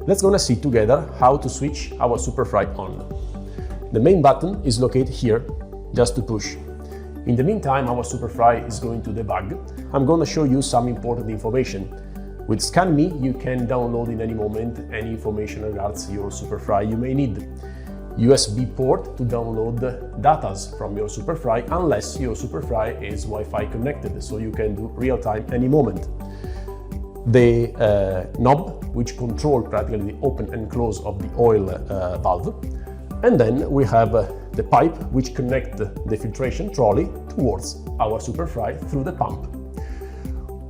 Let's gonna see together how to switch our SuperFry on. The main button is located here, just to push. In the meantime, our SuperFry is going to debug. I'm gonna show you some important information. With ScanMe, you can download in any moment any information regards your SuperFry you may need. USB port to download datas from your SuperFry, unless your SuperFry is Wi-Fi connected, so you can do real-time any moment. The knob, which controls practically the open and close of the oil valve. And then we have the pipe, which connects the filtration trolley towards our SuperFry through the pump.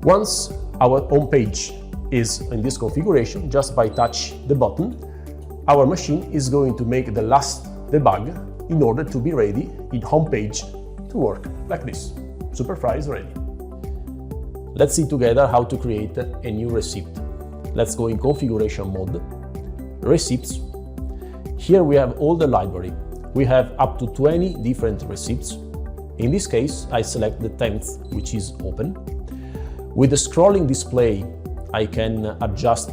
Once our home page is in this configuration, just by touch the button, our machine is going to make the last debug in order to be ready in home page to work like this. SuperFry is ready. Let's see together how to create a new receipt. Let's go in configuration mode, receipts. Here we have all the library. We have up to 20 different receipts. In this case, I select the 10th, which is open. With the scrolling display, I can adjust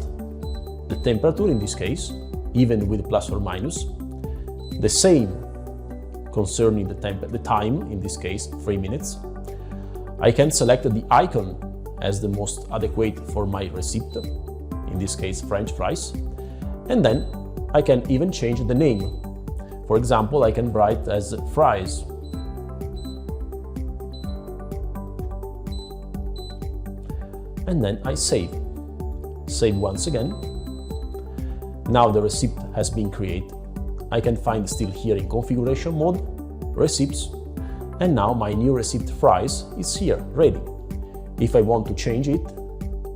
the temperature in this case, even with plus or minus. The same concerning the time, in this case, 3 minutes. I can select the icon as the most adequate for my receipt, in this case French fries, and then I can even change the name. For example, I can write as fries. And then I save. Save once again. Now the receipt has been created. I can find still here in configuration mode, receipts, and now my new receipt fries is here, ready. If I want to change it,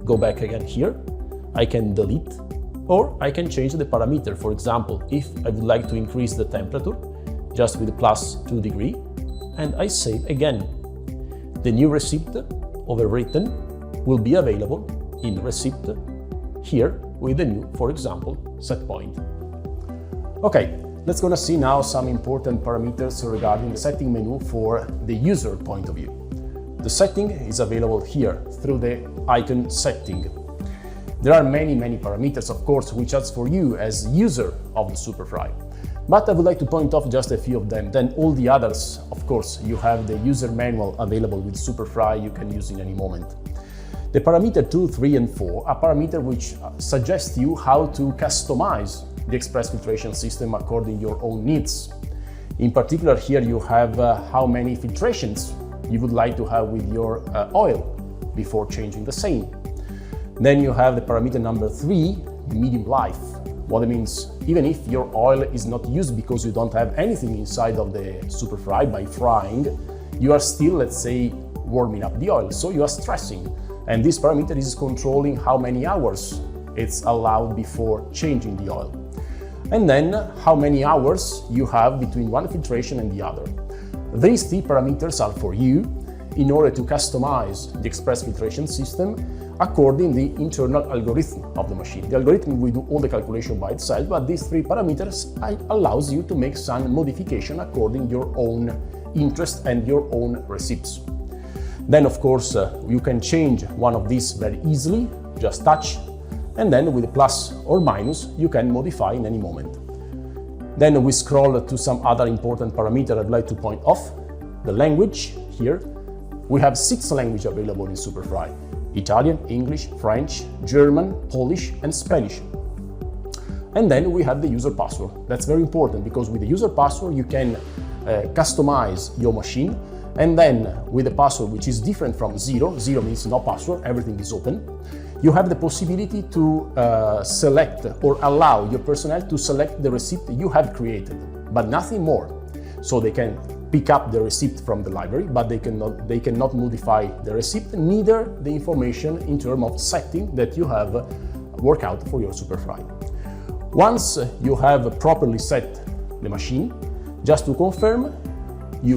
go back again here, I can delete, or I can change the parameter. For example, if I would like to increase the temperature, just with plus 2 degrees, and I save again. The new receipt overwritten will be available in receipt here with the new, for example, set point. Okay, let's gonna see now some important parameters regarding the setting menu for the user point of view. The setting is available here through the icon setting. There are many parameters, of course, which are for you as user of the SuperFry. But I would like to point off just a few of them. Then all the others, of course, you have the user manual available with SuperFry you can use in any moment. The parameter 2, 3, and 4 are parameters which suggest you how to customize the express filtration system according to your own needs. In particular, here you have how many filtrations you would like to have with your oil before changing the same. Then you have the parameter number 3, medium life. What it means, even if your oil is not used because you don't have anything inside of the SuperFry by frying, you are still, let's say, warming up the oil, so you are stressing. And this parameter is controlling how many hours it's allowed before changing the oil. And then how many hours you have between one filtration and the other. These 3 parameters are for you in order to customize the express filtration system according to the internal algorithm of the machine. The algorithm will do all the calculation by itself, but these 3 parameters allows you to make some modification according to your own interest and your own receipts. Then, of course, you can change one of these very easily, just touch, and then with a plus or minus, you can modify in any moment. Then we scroll to some other important parameter I'd like to point off. The language here. We have 6 languages available in SuperFry: Italian, English, French, German, Polish, and Spanish. And then we have the user password. That's very important because with the user password, you can customize your machine. And then with a password which is different from 0, 0 means no password, everything is open, you have the possibility to select or allow your personnel to select the receipt you have created, but nothing more. So they can pick up the receipt from the library, but they cannot modify the receipt, neither the information in terms of setting that you have worked out for your SuperFry. Once you have properly set the machine, just to confirm, you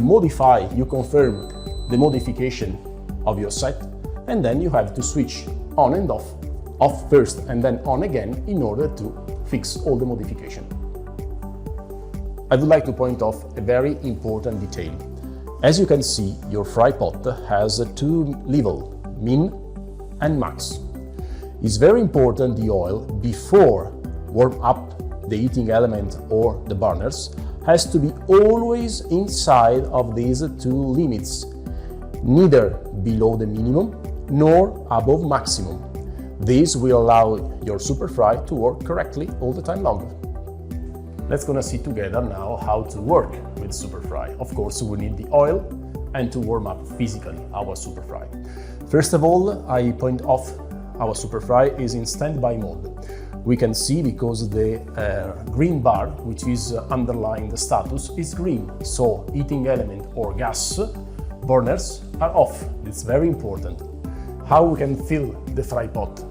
confirm the modification of your set, and then you have to switch on and off first and then on again in order to fix all the modification. I would like to point off a very important detail. As you can see, your fry pot has 2 levels, min and max. It's very important the oil before warm up the heating element or the burners has to be always inside of these two limits, neither below the minimum nor above maximum. This will allow your SuperFry to work correctly all the time long. Let's gonna see together now how to work with SuperFry. Of course, we need the oil and to warm up physically our SuperFry. First of all, I point off our SuperFry is in standby mode. We can see because the green bar, which is underlying the status, is green. So heating element or gas burners are off. It's very important. How we can fill the fry pot?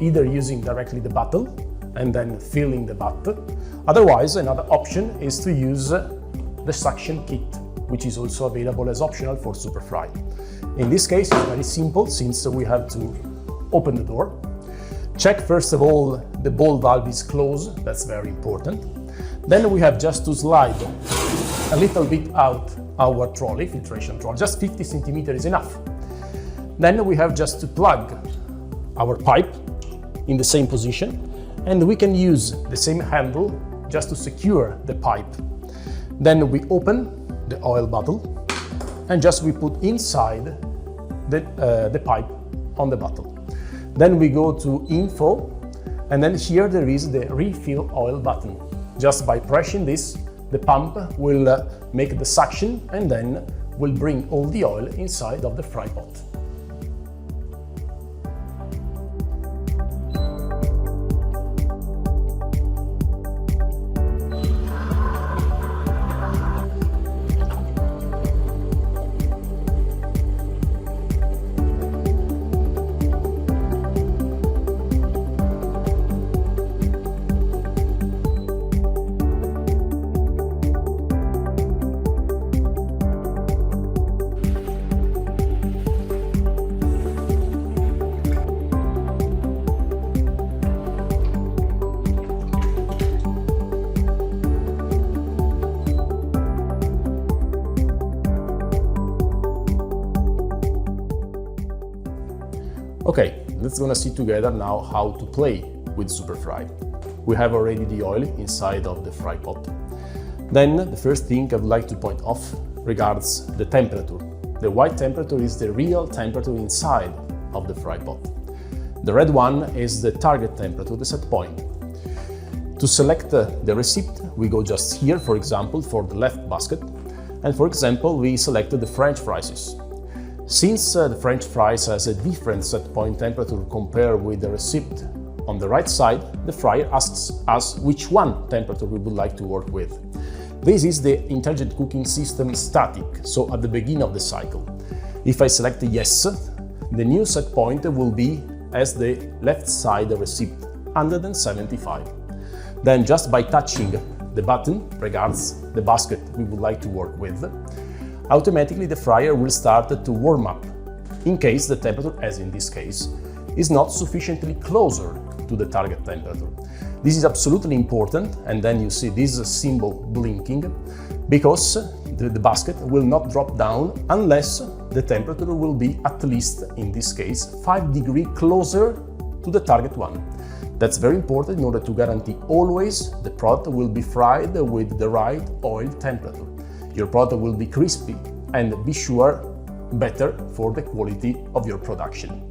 Either using directly the bottle and then filling the butt. Otherwise, another option is to use the suction kit, which is also available as optional for SuperFry. In this case, it's very simple since we have to open the door. Check first of all the ball valve is closed, that's very important. Then we have just to slide a little bit out our trolley, filtration trolley, just 50 centimeters is enough. Then we have just to plug our pipe in the same position, and we can use the same handle just to secure the pipe. Then we open the oil bottle and just we put inside the pipe on the bottle. Then we go to info, and then here there is the refill oil button. Just by pressing this, the pump will make the suction and then will bring all the oil inside of the fry pot. Okay, let's gonna see together now how to play with SuperFry. We have already the oil inside of the fry pot. Then the first thing I would like to point off regards the temperature. The white temperature is the real temperature inside of the fry pot. The red one is the target temperature, the set point. To select the receipt, we go just here, for example, for the left basket. And for example, we selected the French fries. Since the French fries has a different set point temperature compared with the receipt on the right side, the fryer asks us which one temperature we would like to work with. This is the intelligent cooking system static, so at the beginning of the cycle. If I select yes, the new set point will be as the left side receipt, 175. Then just by touching the button regards the basket we would like to work with, automatically the fryer will start to warm up, in case the temperature, as in this case, is not sufficiently closer to the target temperature. This is absolutely important, and then you see this symbol blinking, because the basket will not drop down unless the temperature will be at least, in this case, 5 degrees closer to the target one. That's very important in order to guarantee always the product will be fried with the right oil temperature. Your product will be crispy and be sure better for the quality of your production.